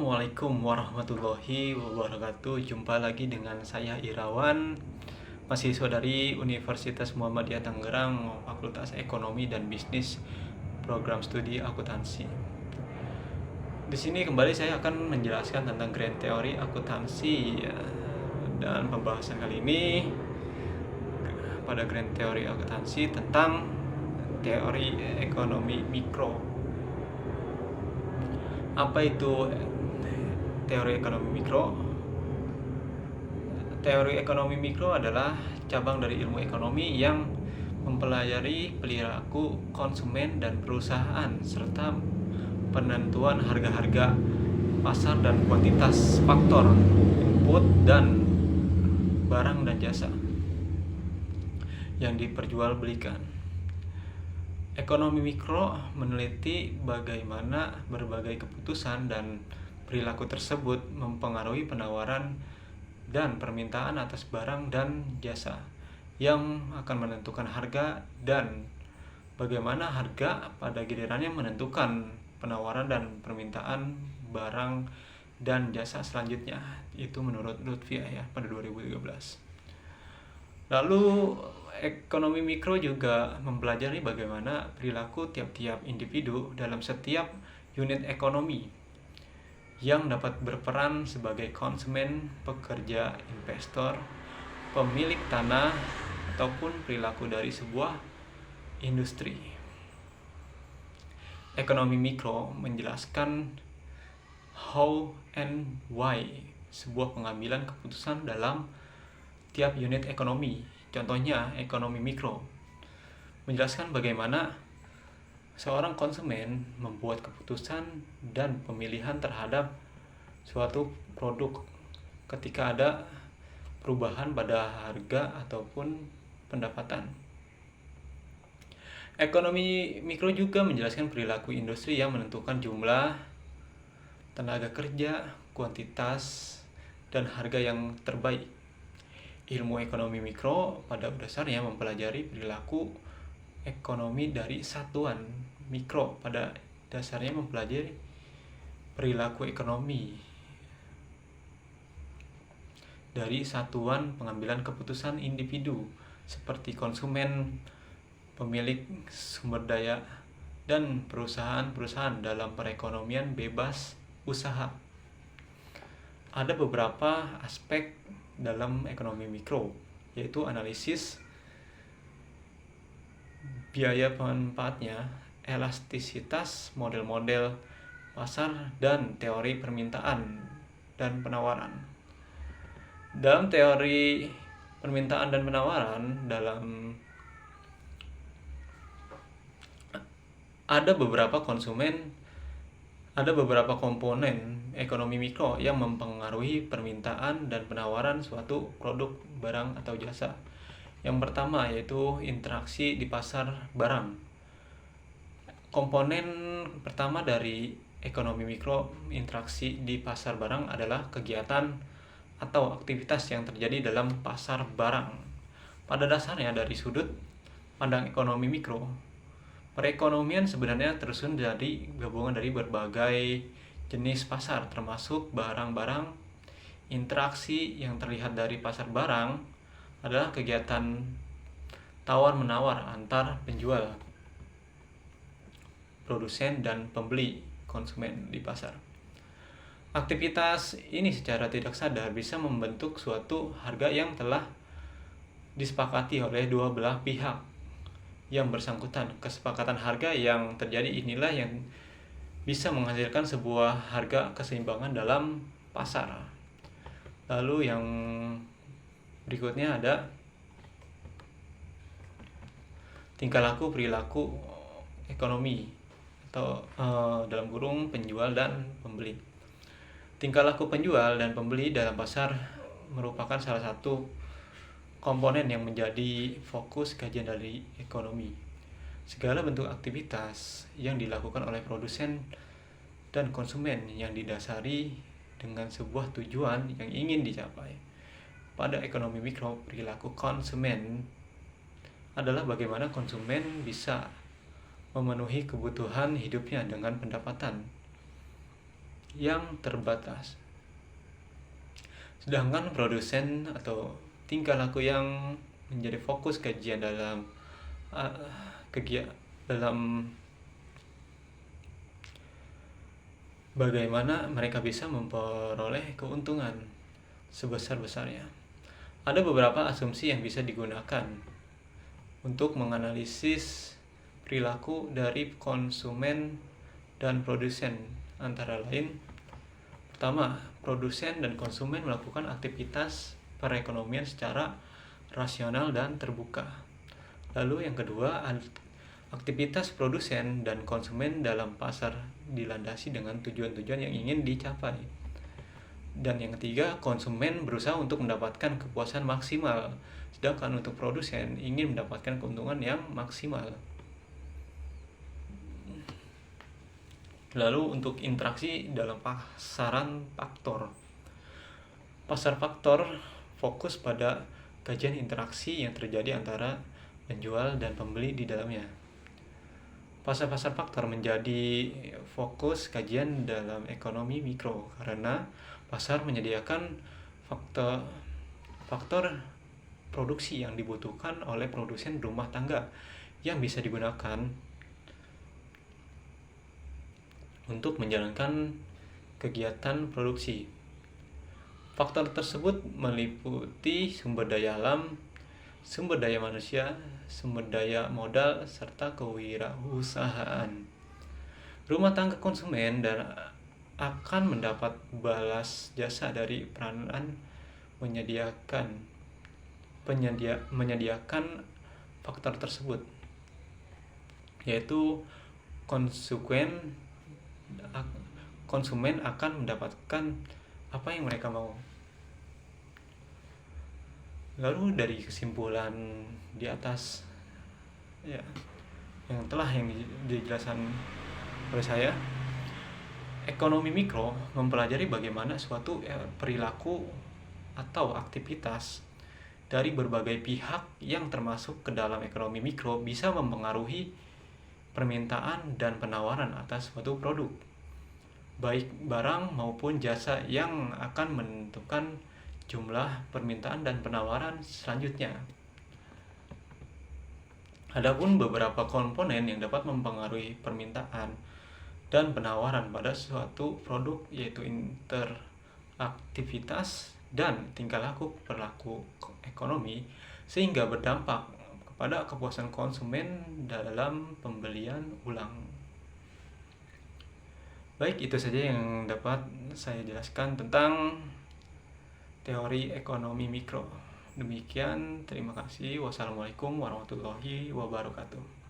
Assalamualaikum warahmatullahi wabarakatuh. Jumpa lagi dengan saya Irawan, mahasiswa dari Universitas Muhammadiyah Tangerang, Fakultas Ekonomi dan Bisnis, program studi akuntansi. Di sini kembali saya akan menjelaskan tentang grand teori akuntansi ya. Dan pembahasan kali ini pada grand teori akuntansi tentang teori ekonomi mikro. Apa itu teori ekonomi mikro? Teori ekonomi mikro adalah cabang dari ilmu ekonomi yang mempelajari perilaku konsumen dan perusahaan serta penentuan harga-harga pasar dan kuantitas faktor input dan barang dan jasa yang diperjualbelikan. Ekonomi mikro meneliti bagaimana berbagai keputusan dan perilaku tersebut mempengaruhi penawaran dan permintaan atas barang dan jasa yang akan menentukan harga dan bagaimana harga pada gilirannya menentukan penawaran dan permintaan barang dan jasa selanjutnya. Itu menurut Lutfiah ya pada 2013. Lalu ekonomi mikro juga mempelajari bagaimana perilaku tiap-tiap individu dalam setiap unit ekonomi yang dapat berperan sebagai konsumen, pekerja, investor, pemilik tanah, ataupun perilaku dari sebuah industri. Ekonomi mikro menjelaskan how and why sebuah pengambilan keputusan dalam tiap unit ekonomi. Contohnya, ekonomi mikro menjelaskan bagaimana seorang konsumen membuat keputusan dan pemilihan terhadap suatu produk ketika ada perubahan pada harga ataupun pendapatan. Ekonomi mikro juga menjelaskan perilaku industri yang menentukan jumlah tenaga kerja, kuantitas, dan harga yang terbaik. Ilmu ekonomi mikro pada dasarnya mempelajari perilaku ekonomi dari satuan. Mikro pada dasarnya mempelajari perilaku ekonomi dari satuan pengambilan keputusan individu seperti konsumen, pemilik sumber daya, dan perusahaan-perusahaan dalam perekonomian bebas usaha. Ada beberapa aspek dalam ekonomi mikro, yaitu analisis biaya manfaatnya, elastisitas model-model pasar, dan teori permintaan dan penawaran. Dalam teori permintaan dan penawaran, ada beberapa komponen ekonomi mikro yang mempengaruhi permintaan dan penawaran suatu produk, barang, atau jasa. Yang pertama yaitu interaksi di pasar barang. Komponen pertama dari ekonomi mikro interaksi di pasar barang adalah kegiatan atau aktivitas yang terjadi dalam pasar barang. Pada dasarnya dari sudut pandang ekonomi mikro, perekonomian sebenarnya tersusun dari gabungan dari berbagai jenis pasar, termasuk barang-barang. Interaksi yang terlihat dari pasar barang adalah kegiatan tawar-menawar antar penjual, produsen, dan pembeli konsumen di pasar. Aktivitas ini secara tidak sadar bisa membentuk suatu harga yang telah disepakati oleh dua belah pihak yang bersangkutan. Kesepakatan harga yang terjadi inilah yang bisa menghasilkan sebuah harga keseimbangan dalam pasar. Lalu yang berikutnya ada tingkah laku perilaku ekonomi atau dalam kurung penjual dan pembeli. Tingkah laku penjual dan pembeli dalam pasar merupakan salah satu komponen yang menjadi fokus kajian dari ekonomi. Segala bentuk aktivitas yang dilakukan oleh produsen dan konsumen yang didasari dengan sebuah tujuan yang ingin dicapai. Pada ekonomi mikro, perilaku konsumen adalah bagaimana konsumen bisa memenuhi kebutuhan hidupnya dengan pendapatan yang terbatas. Sedangkan produsen atau tingkah laku yang menjadi fokus kajian dalam dalam bagaimana mereka bisa memperoleh keuntungan sebesar-besarnya. Ada beberapa asumsi yang bisa digunakan untuk menganalisis perilaku dari konsumen dan produsen, antara lain: pertama, produsen dan konsumen melakukan aktivitas perekonomian secara rasional dan terbuka. Lalu yang kedua, aktivitas produsen dan konsumen dalam pasar dilandasi dengan tujuan-tujuan yang ingin dicapai. Dan yang ketiga, konsumen berusaha untuk mendapatkan kepuasan maksimal, sedangkan untuk produsen ingin mendapatkan keuntungan yang maksimal. Lalu untuk interaksi dalam pasaran faktor. Pasar faktor fokus pada kajian interaksi yang terjadi antara penjual dan pembeli di dalamnya. Pasar-pasar faktor menjadi fokus kajian dalam ekonomi mikro karena pasar menyediakan faktor produksi yang dibutuhkan oleh produsen rumah tangga yang bisa digunakan untuk menjalankan kegiatan produksi. Faktor tersebut meliputi sumber daya alam, sumber daya manusia, sumber daya modal, serta kewirausahaan. Rumah tangga konsumen dan akan mendapat balas jasa dari peranan menyediakan faktor tersebut, yaitu konsumen akan mendapatkan apa yang mereka mau. Lalu dari kesimpulan di atas yang dijelaskan oleh saya, ekonomi mikro mempelajari bagaimana suatu perilaku atau aktivitas dari berbagai pihak yang termasuk ke dalam ekonomi mikro bisa mempengaruhi permintaan dan penawaran atas suatu produk, baik barang maupun jasa, yang akan menentukan jumlah permintaan dan penawaran selanjutnya. Adapun beberapa komponen yang dapat mempengaruhi permintaan dan penawaran pada suatu produk, yaitu interaktivitas dan tingkah laku perilaku ekonomi, sehingga berdampak kepada kepuasan konsumen dalam pembelian ulang. Baik, itu saja yang dapat saya jelaskan tentang teori ekonomi mikro. Demikian, terima kasih. Wassalamualaikum warahmatullahi wabarakatuh.